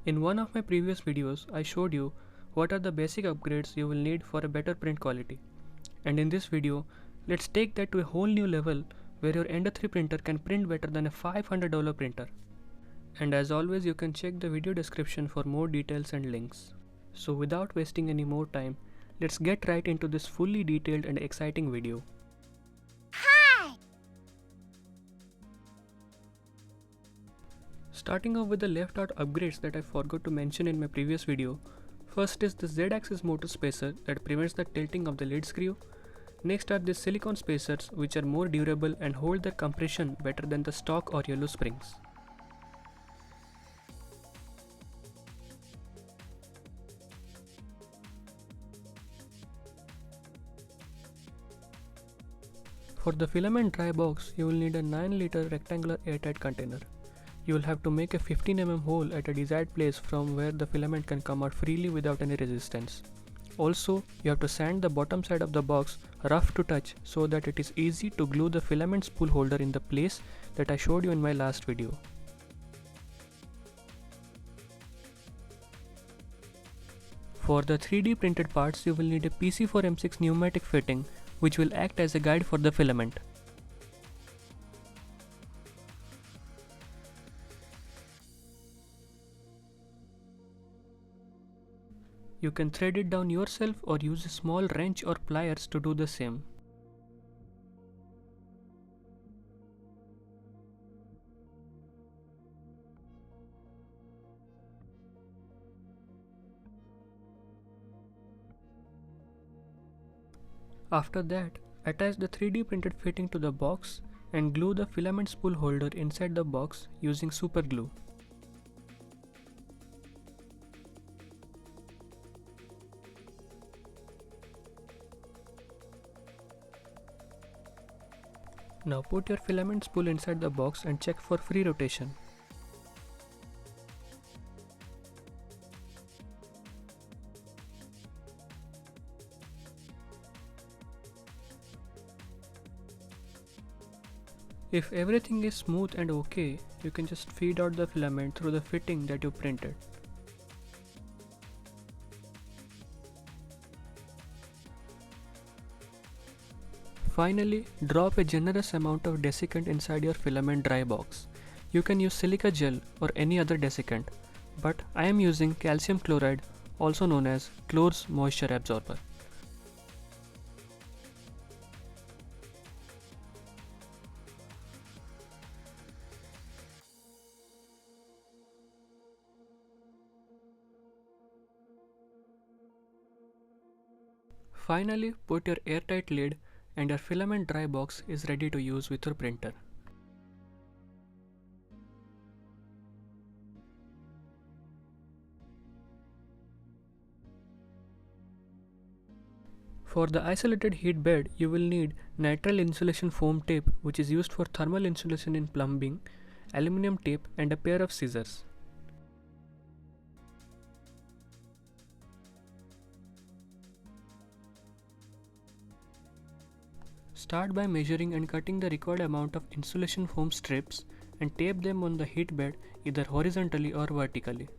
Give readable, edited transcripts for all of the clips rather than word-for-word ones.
In one of my previous videos, I showed you what are the basic upgrades you will need for a better print quality. And in this video, let's take that to a whole new level where your Ender 3 printer can print better than a $500 printer. And as always, you can check the video description for more details and links. So without wasting any more time, let's get right into this fully detailed and exciting video. Starting off with the left out upgrades that I forgot to mention in my previous video. First is the Z-axis motor spacer that prevents the tilting of the lid screw. Next are the silicone spacers which are more durable and hold their compression better than the stock or yellow springs. For the filament dry box, you will need a 9-liter rectangular airtight container. You will have to make a 15 mm hole at a desired place from where the filament can come out freely without any resistance. Also, you have to sand the bottom side of the box rough to touch so that it is easy to glue the filament spool holder in the place that I showed you in my last video. For the 3D printed parts, you will need a PC4M6 pneumatic fitting which will act as a guide for the filament. You can thread it down yourself or use a small wrench or pliers to do the same. After that, attach the 3D printed fitting to the box and glue the filament spool holder inside the box using super glue. Now put your filament spool inside the box and check for free rotation. If everything is smooth and okay, you can just feed out the filament through the fitting that you printed. Finally, drop a generous amount of desiccant inside your filament dry box. You can use silica gel or any other desiccant, but I am using calcium chloride, also known as Chlor's moisture absorber. Finally, put your airtight lid and your filament dry box is ready to use with your printer. For the isolated heat bed, you will need nitrile insulation foam tape which is used for thermal insulation in plumbing, aluminum tape and a pair of scissors. Start by measuring and cutting the required amount of insulation foam strips and tape them on the heat bed either horizontally or vertically.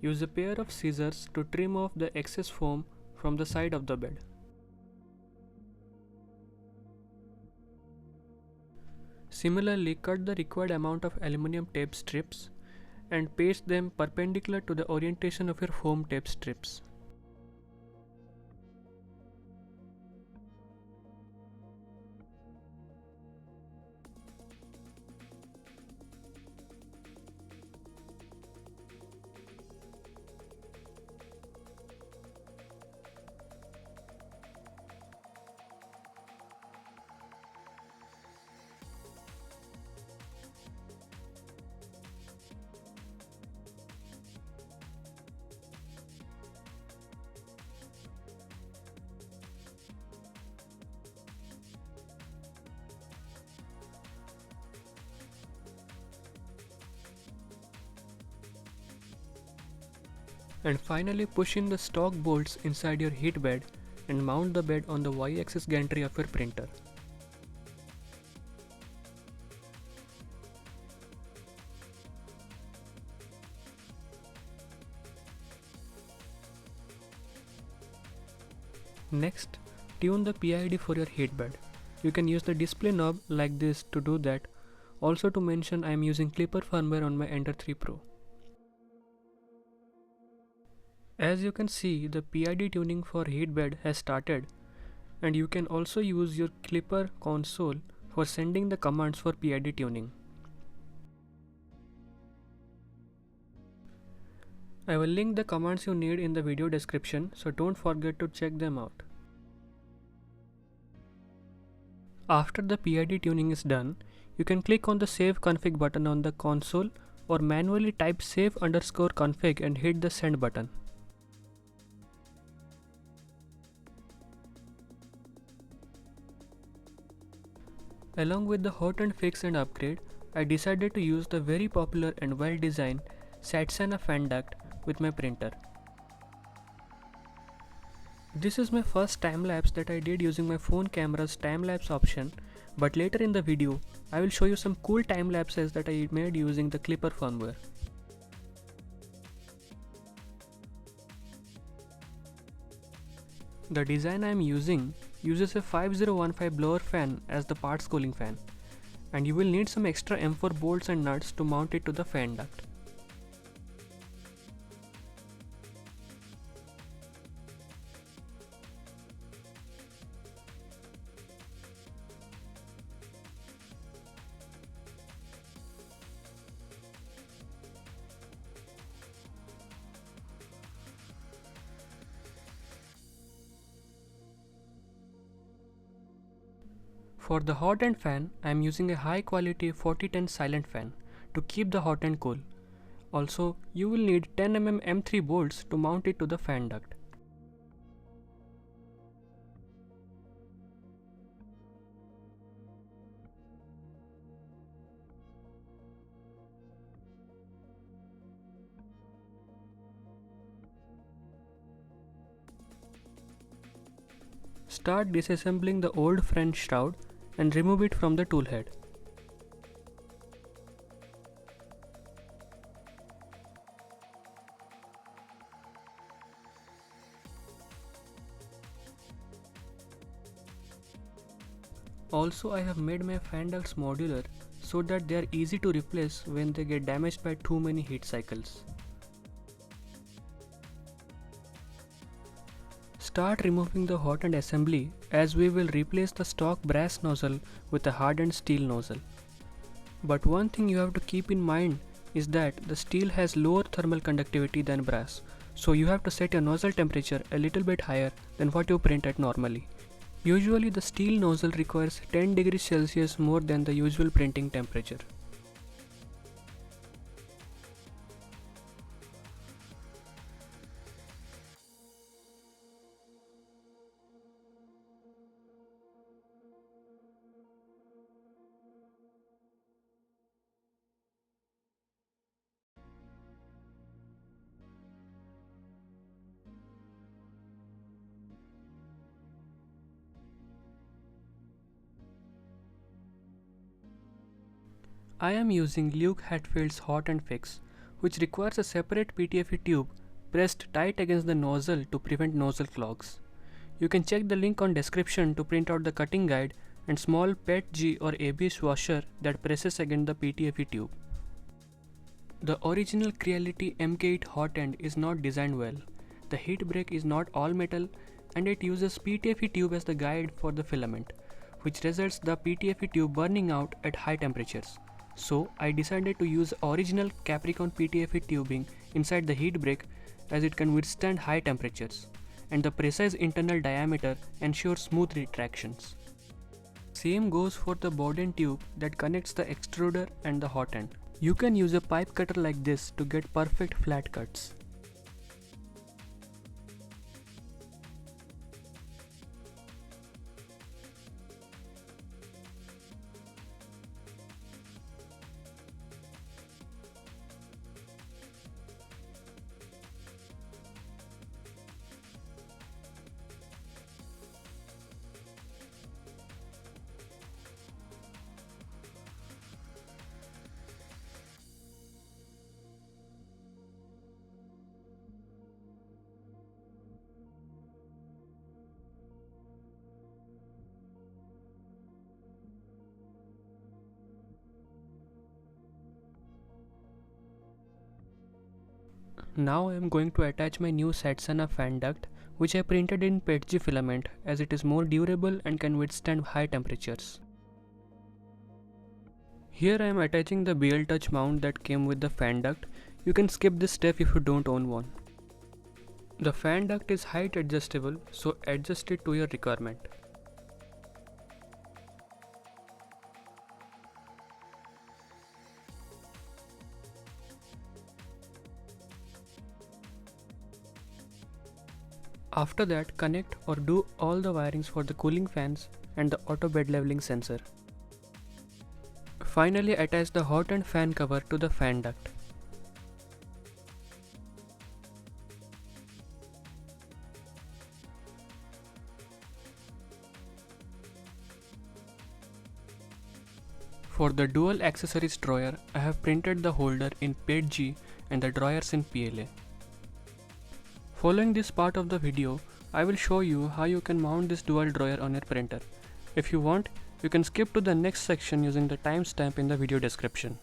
Use a pair of scissors to trim off the excess foam from the side of the bed. Similarly, cut the required amount of aluminum tape strips and paste them perpendicular to the orientation of your foam tape strips. And finally push in the stock bolts inside your heat bed and mount the bed on the Y-axis gantry of your printer. Next, tune the PID for your heat bed. You can use the display knob like this to do that. Also to mention, I am using Klipper firmware on my Ender 3 Pro. As you can see, the PID tuning for heat bed has started, and you can also use your Klipper console for sending the commands for PID tuning. I will link the commands you need in the video description, so don't forget to check them out. After the PID tuning is done, you can click on the Save Config button on the console or manually type save_config and hit the send button. Along with the hot and fix and upgrade, I decided to use the very popular and well designed Satsana fan duct with my printer. This is my first time lapse that I did using my phone camera's time lapse option, but later in the video I will show you some cool time lapses that I made using the Klipper firmware. The design I am using uses a 5015 blower fan as the parts cooling fan, and you will need some extra M4 bolts and nuts to mount it to the fan duct. For the hot end fan, I am using a high quality 4010 silent fan to keep the hot end cool. Also, you will need 10mm M3 bolts to mount it to the fan duct. Start disassembling the old front shroud and remove it from the tool head. Also, I have made my fan ducts modular so that they are easy to replace when they get damaged by too many heat cycles. Start removing the hot end assembly, as we will replace the stock brass nozzle with a hardened steel nozzle. But one thing you have to keep in mind is that the steel has lower thermal conductivity than brass, so you have to set your nozzle temperature a little bit higher than what you print at normally. Usually the steel nozzle requires 10 degrees Celsius more than the usual printing temperature. I am using Luke Hatfield's Hot and Fix, which requires a separate PTFE tube pressed tight against the nozzle to prevent nozzle clogs. You can check the link on description to print out the cutting guide and small PETG or ABS washer that presses against the PTFE tube. The original Creality MK8 hot end is not designed well. The heat break is not all metal and it uses PTFE tube as the guide for the filament, which results the PTFE tube burning out at high temperatures. So I decided to use original Capricorn PTFE tubing inside the heat break as it can withstand high temperatures, and the precise internal diameter ensures smooth retractions. Same goes for the Bowden tube that connects the extruder and the hot end. You can use a pipe cutter like this to get perfect flat cuts. Now I am going to attach my new Satsana fan duct, which I printed in PETG filament as it is more durable and can withstand high temperatures. Here I am attaching the BL Touch mount that came with the fan duct. You can skip this step if you don't own one. The fan duct is height adjustable, so adjust it to your requirement. After that, connect or do all the wirings for the cooling fans and the auto bed leveling sensor. Finally, attach the hot end fan cover to the fan duct. For the dual accessories drawer, I have printed the holder in PETG and the drawers in PLA. Following this part of the video, I will show you how you can mount this dual drawer on your printer. If you want, you can skip to the next section using the timestamp in the video description.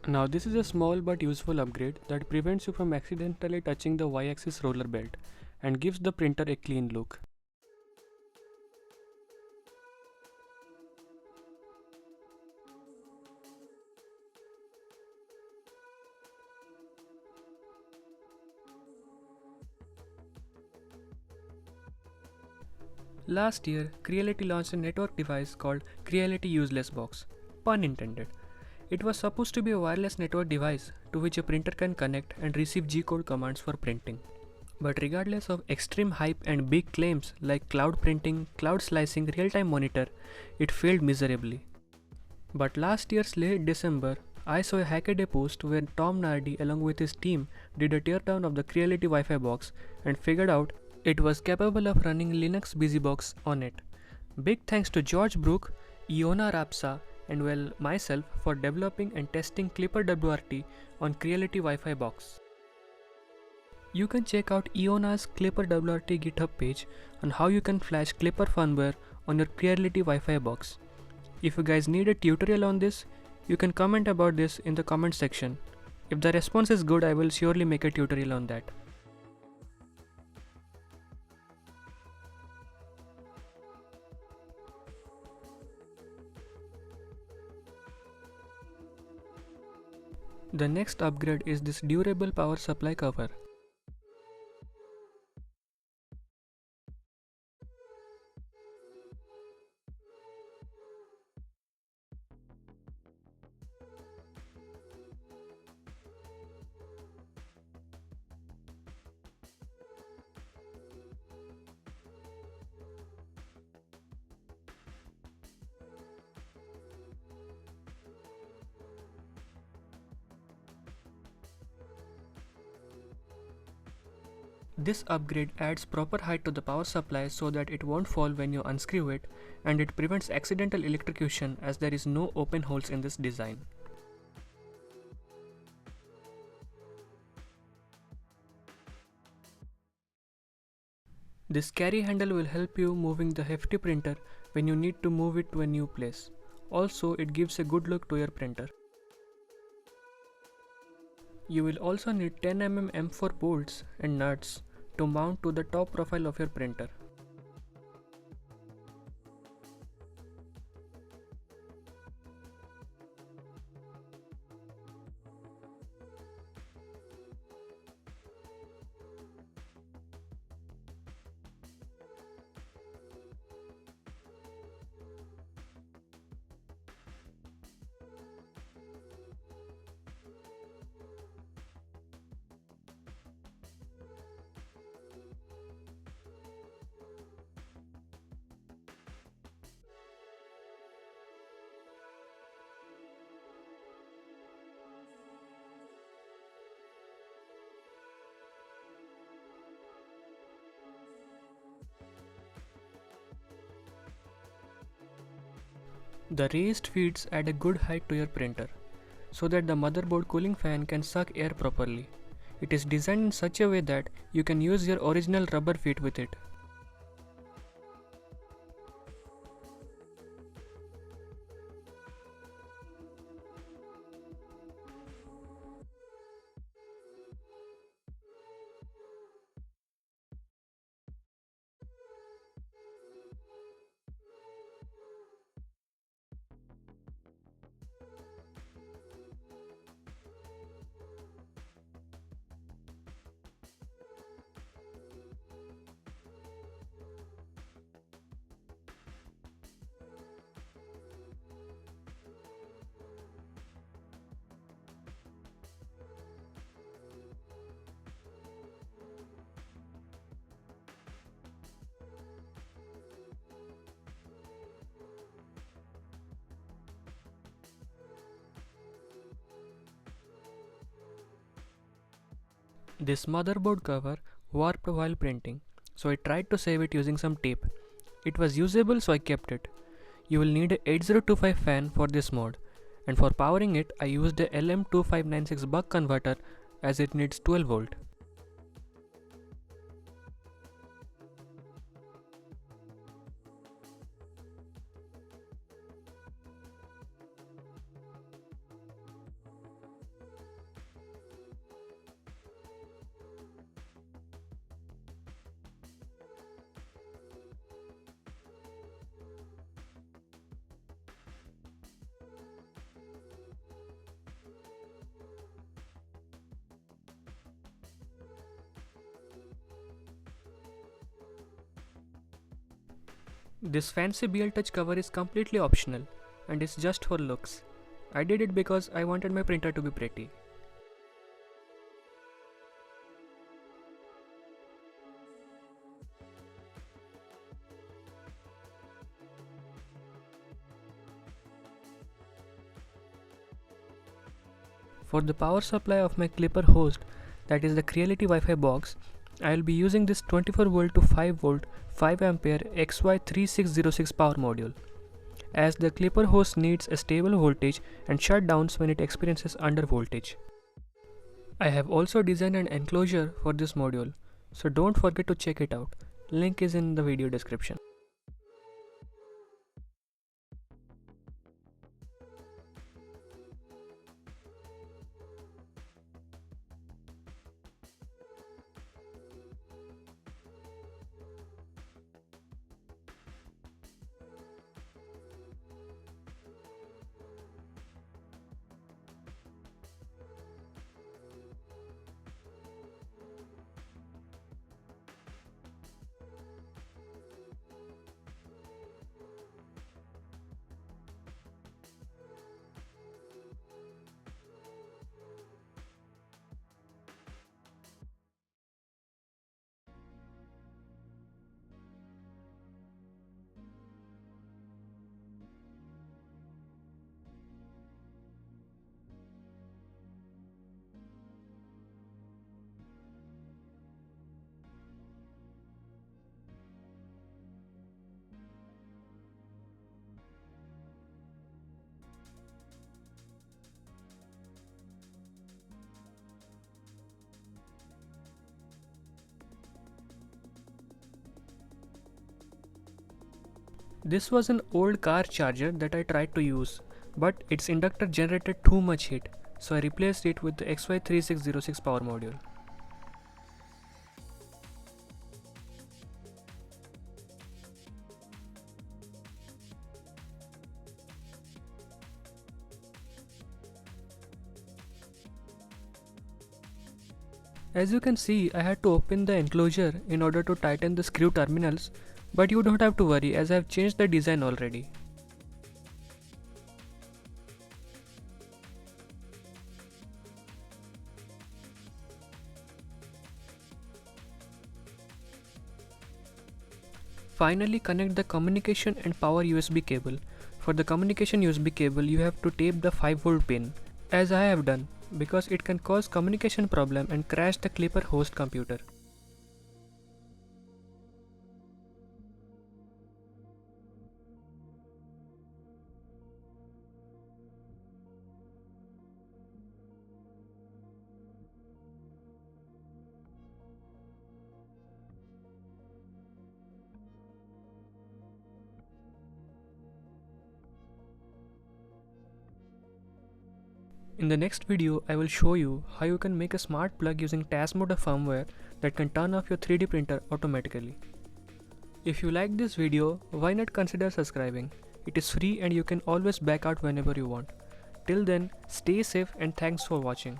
Now this is a small but useful upgrade that prevents you from accidentally touching the Y-axis roller belt and gives the printer a clean look. Last year, Creality launched a network device called Creality Useless Box. Pun intended. It was supposed to be a wireless network device to which a printer can connect and receive G-code commands for printing. But regardless of extreme hype and big claims like cloud printing, cloud slicing, real-time monitor, it failed miserably. But last year's late December, I saw a Hackaday post where Tom Nardi along with his team did a teardown of the Creality Wi-Fi box and figured out it was capable of running Linux BusyBox on it. Big thanks to George Brook, Iona Rapsa, and well, myself for developing and testing Clipper WRT on Creality Wi-Fi box. You can check out Iona's Clipper WRT GitHub page on how you can flash Clipper firmware on your Creality Wi-Fi box. If you guys need a tutorial on this, you can comment about this in the comment section. If the response is good, I will surely make a tutorial on that. The next upgrade is this durable power supply cover. This upgrade adds proper height to the power supply so that it won't fall when you unscrew it, and it prevents accidental electrocution as there is no open holes in this design. This carry handle will help you moving the hefty printer when you need to move it to a new place. Also, it gives a good look to your printer. You will also need 10mm M4 bolts and nuts to mount to the top profile of your printer. The raised feeds add a good height to your printer, so that the motherboard cooling fan can suck air properly. It is designed in such a way that you can use your original rubber feet with it. This motherboard cover warped while printing, so I tried to save it using some tape. It was usable, so I kept it. You will need a 8025 fan for this mode, and for powering it I used a LM2596 buck converter as it needs 12 volt. This fancy BL Touch cover is completely optional and is just for looks. I did it because I wanted my printer to be pretty. For the power supply of my Clipper host, that is the Creality Wi-Fi box, I will be using this 24 volt to 5 volt 5 ampere XY3606 power module, as the Clipper host needs a stable voltage and shutdowns when it experiences under voltage. I have also designed an enclosure for this module, so don't forget to check it out. Link is in the video description. This was an old car charger that I tried to use, but its inductor generated too much heat, so I replaced it with the XY3606 power module. As you can see, I had to open the enclosure in order to tighten the screw terminals, but you don't have to worry as I have changed the design already. Finally, connect the communication and power USB cable. For the communication USB cable, you have to tape the 5V pin, as I have done, because it can cause communication problem and crash the Klipper host computer. In the next video, I will show you how you can make a smart plug using TASMotor firmware that can turn off your 3D printer automatically. If you like this video, why not consider subscribing? It is free and you can always back out whenever you want. Till then, stay safe and thanks for watching.